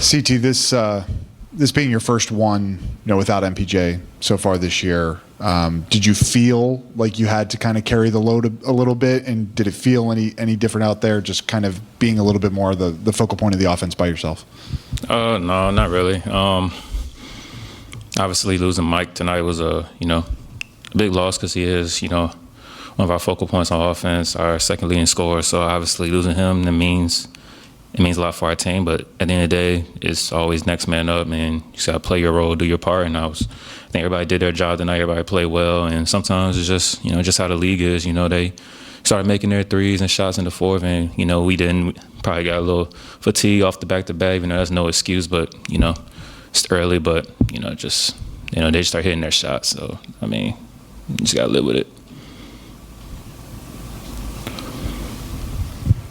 CT, this being your first one, without MPJ so far this year, did you feel like you had to kind of carry the load a little bit, and did it feel any different out there, just kind of being a little bit more the focal point of the offense by yourself? No, not really. Obviously, losing Mike tonight was a big loss because he is one of our focal points on offense, our second leading scorer. So obviously, losing him it means a lot for our team. But at the end of the day, it's always next man up, and you just gotta play your role, do your part. And I think everybody did their job tonight. Everybody played well, and sometimes it's just just how the league is. They started making their threes and shots in the fourth, and we didn't. Probably got a little fatigue off the back-to-back. Even though that's no excuse, but it's early. But they just start hitting their shots. So you just gotta live with it.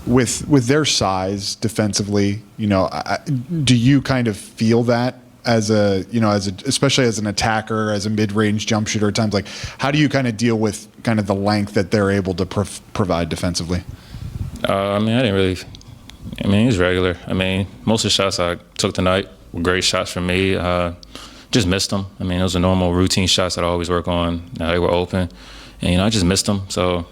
With their size defensively, do you kind of feel that especially as an attacker, as a mid-range jump shooter at times? Like, how do you kind of deal with kind of the length that they're able to provide defensively? I didn't really. It was regular. Most of the shots I took tonight were great shots for me. Just missed them. Those are normal routine shots that I always work on. They were open, and I just missed them. So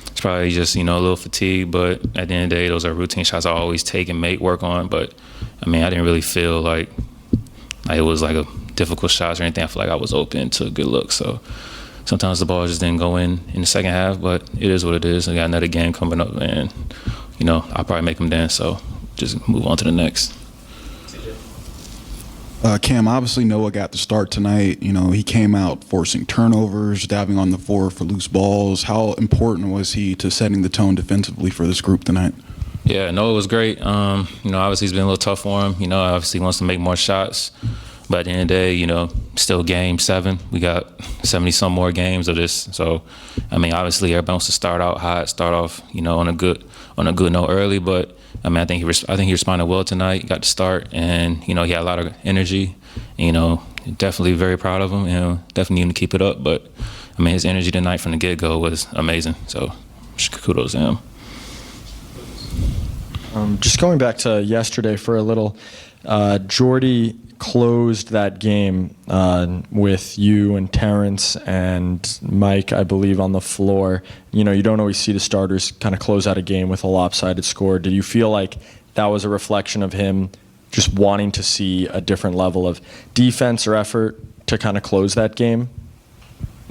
it's probably just a little fatigue. But at the end of the day, those are routine shots I always take and work on. But I didn't really feel like it was like a difficult shots or anything. I feel like I was open to a good look. So sometimes the ball just didn't go in the second half, but it is what it is. I got another game coming up, and I'll probably make them dance. So just move on to the next. Cam, obviously Noah got the start tonight. He came out forcing turnovers, dabbing on the floor for loose balls. How important was he to setting the tone defensively for this group tonight? Yeah, Noah was great. Obviously it's been a little tough for him. Obviously he wants to make more shots. But at the end of the day, still game 7. We got 70-some more games of this. So, obviously everybody wants to start out hot, start off, on a good note early. But I think he responded well tonight. Got to start, and he had a lot of energy. Definitely very proud of him. Definitely need to keep it up. But his energy tonight from the get-go was amazing. So, kudos to him. Just going back to yesterday for a little, Jordy closed that game with you and Terrence and Mike, I believe, on the floor. You don't always see the starters kind of close out a game with a lopsided score. Did you feel like that was a reflection of him just wanting to see a different level of defense or effort to kind of close that game?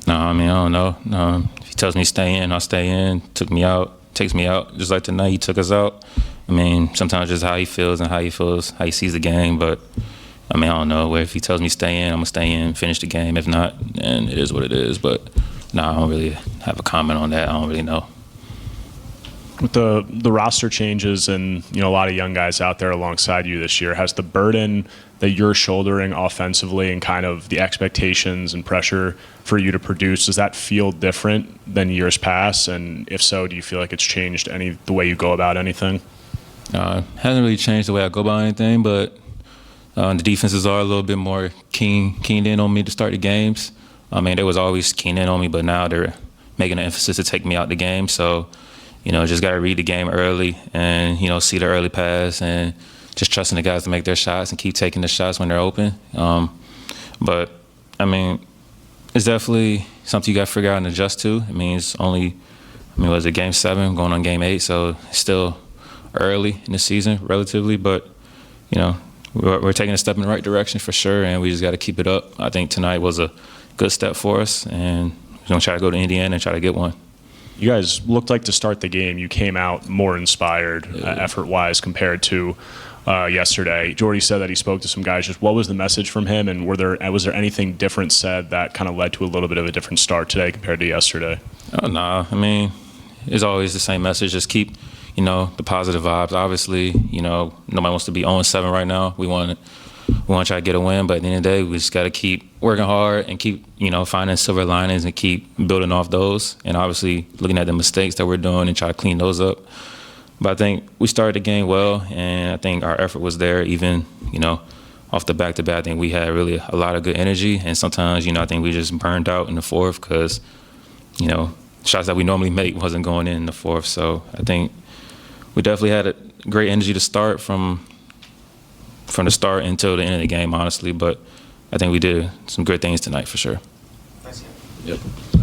No, I don't know. No, if he tells me stay in, I'll stay in. Takes me out. Just like tonight, he took us out. Sometimes just how he feels and how he sees the game. But I don't know. Where if he tells me stay in, I'm gonna stay in, finish the game. If not, then it is what it is. But no, I don't really have a comment on that. I don't really know. With the roster changes and a lot of young guys out there alongside you this year, has the burden that you're shouldering offensively and kind of the expectations and pressure for you to produce, does that feel different than years past? And if so, do you feel like it's changed the way you go about anything? Hasn't really changed the way I go about anything, but the defenses are a little bit more keened in on me to start the games. They was always keen in on me, but now they're making an emphasis to take me out the game. So, just got to read the game early and, see the early pass and just trusting the guys to make their shots and keep taking the shots when they're open. But, it's definitely something you got to figure out and adjust to. It's only, was it game 7 going on game 8? So it's still early in the season relatively, but, we're taking a step in the right direction for sure, and we just got to keep it up. I think tonight was a good step for us, and we're going to try to go to Indiana and try to get one. You guys looked like to start the game, you came out more inspired effort-wise compared to yesterday. Jordy said that he spoke to some guys. Just what was the message from him, and was there anything different said that kind of led to a little bit of a different start today compared to yesterday? Oh, no. It's always the same message. Just keep the positive vibes. Obviously, nobody wants to be 0-7 right now. We want to try to get a win, but at the end of the day, we just got to keep working hard and keep, finding silver linings and keep building off those. And obviously, looking at the mistakes that we're doing and try to clean those up. But I think we started the game well, and I think our effort was there. Even, off the back-to-back, I think we had really a lot of good energy. And sometimes, I think we just burned out in the fourth because, shots that we normally make wasn't going in the fourth. So I think we definitely had a great energy to start from from the start until the end of the game, honestly. But I think we did some good things tonight for sure. Thanks again. Yep.